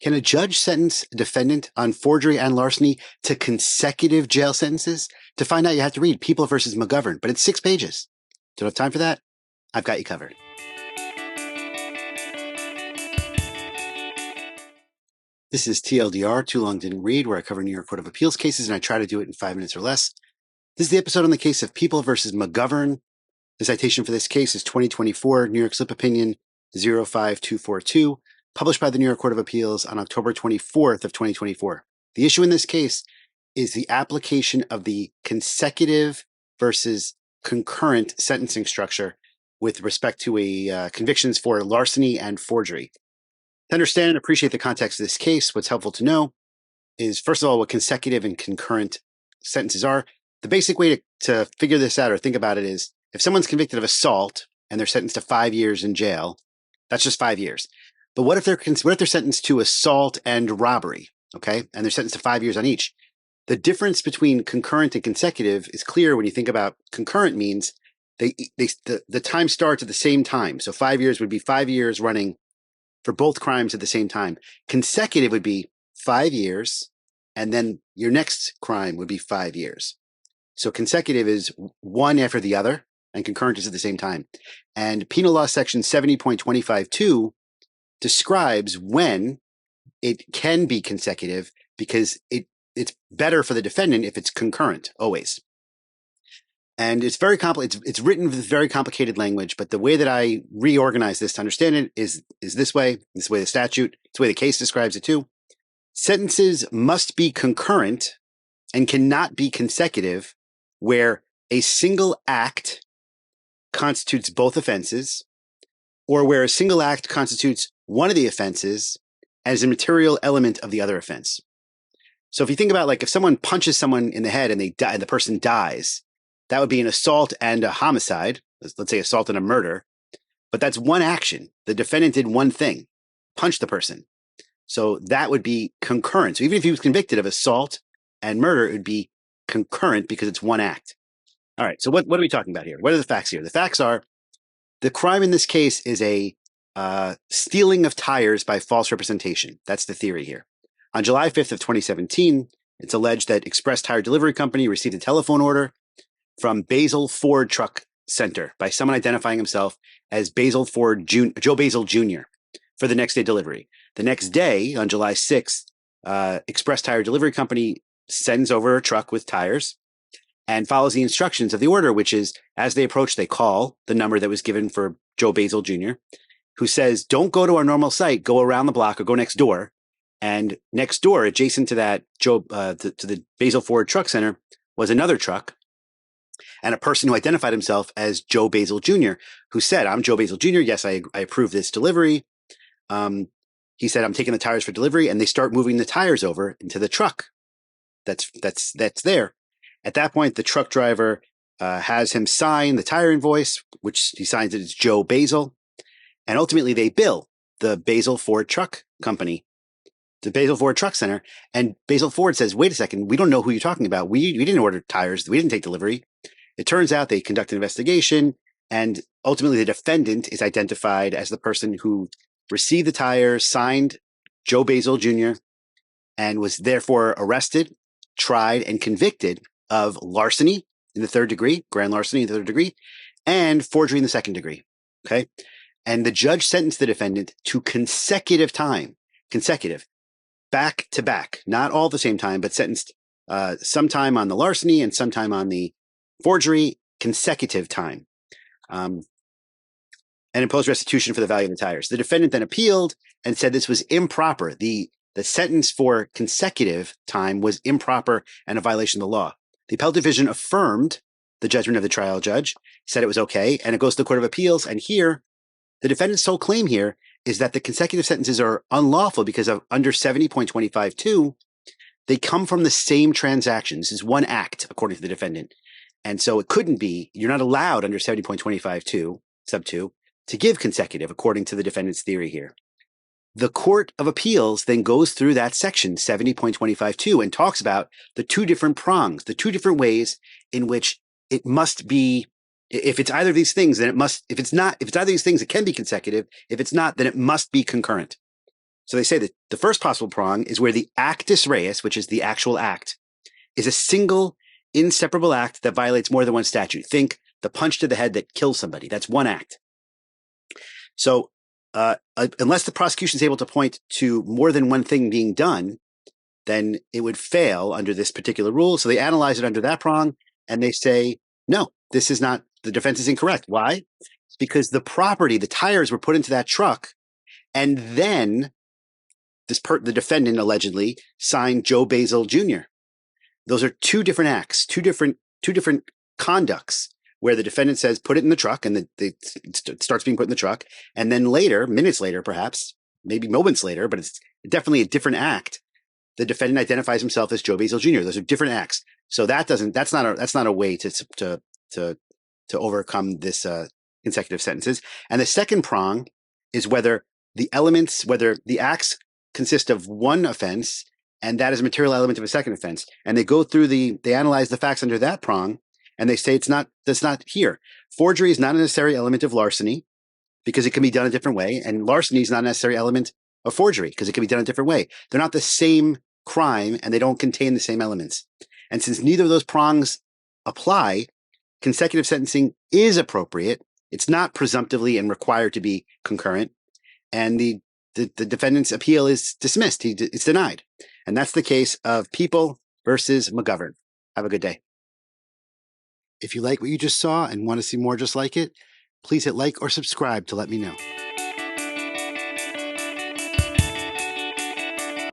Can a judge sentence a defendant on forgery and larceny to consecutive jail sentences? To find out, you have to read People versus McGovern, but it's 6 pages. Don't have time for that? I've got you covered. This is TLDR, Too Long Didn't Read, where I cover New York Court of Appeals cases, and I try to do it in 5 minutes or less. This is the episode on the case of People versus McGovern. The citation for this case is 2024 New York Slip Opinion 05242, published by the New York Court of Appeals on October 24th of 2024. The issue in this case is the application of the consecutive versus concurrent sentencing structure with respect to convictions for larceny and forgery. To understand and appreciate the context of this case, what's helpful to know is, first of all, what consecutive and concurrent sentences are. The basic way to figure this out or think about it is, if someone's convicted of assault and they're sentenced to 5 years in jail, that's just 5 years. But what if they're sentenced to assault and robbery, okay? And they're sentenced to 5 years on each. The difference between concurrent and consecutive is clear when you think about concurrent means the time starts at the same time. So 5 years would be 5 years running for both crimes at the same time. Consecutive would be 5 years, and then your next crime would be 5 years. So consecutive is one after the other, and concurrent is at the same time. And Penal Law section 70.252 describes when it can be consecutive because it's better for the defendant if it's concurrent, always. And it's very complicated. It's written with very complicated language, but the way that I reorganize this to understand it is this way the statute, it's the way the case describes it too. Sentences must be concurrent and cannot be consecutive where a single act constitutes both offenses, or where a single act constitutes one of the offenses as a material element of the other offense. So if you think about, like, if someone punches someone in the head and they die, and the person dies, that would be an assault and a homicide. Let's say assault and a murder, but that's one action. The defendant did one thing, punched the person. So that would be concurrent. So even if he was convicted of assault and murder, it would be concurrent because it's one act. All right. So what are we talking about here? What are the facts here? The facts are the crime in this case is a stealing of tires by false representation. That's the theory here. On July 5th of 2017, it's alleged that Express Tire Delivery Company received a telephone order from Basil Ford Truck Center by someone identifying himself as Joe Basil Jr. for the next day delivery. The next day, on July 6th, Express Tire Delivery Company sends over a truck with tires and follows the instructions of the order, which is, as they approach, they call the number that was given for Joe Basil Jr., who says, don't go to our normal site, go around the block or go next door. And next door, adjacent to that, to the Basil Ford Truck Center, was another truck and a person who identified himself as Joe Basil Jr., who said, I'm Joe Basil Jr. Yes, I approve this delivery. He said, I'm taking the tires for delivery, and they start moving the tires over into the truck that's there. At that point, the truck driver has him sign the tire invoice, which he signs it as Joe Basil. And ultimately, they bill the Basil Ford Truck Company, the Basil Ford Truck Center. And Basil Ford says, wait a second, we don't know who you're talking about. We didn't order tires. We didn't take delivery. It turns out they conduct an investigation, and ultimately the defendant is identified as the person who received the tires, signed Joe Basil Jr., and was therefore arrested, tried, and convicted of larceny in the 3rd degree, grand larceny in the 3rd degree, and forgery in the 2nd degree. Okay. And the judge sentenced the defendant to consecutive, back to back, not all at the same time, but sentenced sometime on the larceny and sometime on the forgery, consecutive time, and imposed restitution for the value of the tires. The defendant then appealed and said this was improper. The sentence for consecutive time was improper and a violation of the law. The appellate division affirmed the judgment of the trial judge, said it was okay, and it goes to the Court of Appeals. And here, the defendant's sole claim here is that the consecutive sentences are unlawful because of under 70.252, they come from the same transaction. This is one act, according to the defendant. And so it couldn't be, you're not allowed under 70.252, sub 2, to give consecutive, according to the defendant's theory here. The Court of Appeals then goes through that section, 70.252, and talks about the two different prongs, the two different ways in which it must be, if it's either of these things, then it must, if it's either of these things, it can be consecutive. If it's not, then it must be concurrent. So they say that the first possible prong is where the actus reus, which is the actual act, is a single inseparable act that violates more than one statute. Think the punch to the head that kills somebody. That's one act. So unless the prosecution is able to point to more than one thing being done, then it would fail under this particular rule. So they analyze it under that prong and they say, no, this is not, the defense is incorrect. Why? Because the property, the tires were put into that truck, and then the defendant allegedly signed Joe Basil Jr. Those are two different acts, two different conducts, where the defendant says, put it in the truck, and it starts being put in the truck. And then later, minutes later, perhaps, maybe moments later, but it's definitely a different act, the defendant identifies himself as Joe Basil Jr. Those are different acts. So that's not a way to overcome this consecutive sentences. And the second prong is whether the acts consist of one offense, and that is a material element of a second offense. And they go through they analyze the facts under that prong, and they say that's not here. Forgery is not a necessary element of larceny because it can be done a different way, and larceny is not a necessary element of forgery because it can be done a different way. They're not the same crime, and they don't contain the same elements. And since neither of those prongs apply, consecutive sentencing is appropriate. It's not presumptively and required to be concurrent, and the defendant's appeal is dismissed. It's denied. And that's the case of People versus McGovern. Have a good day. If you like what you just saw and want to see more just like it, please hit like or subscribe to let me know.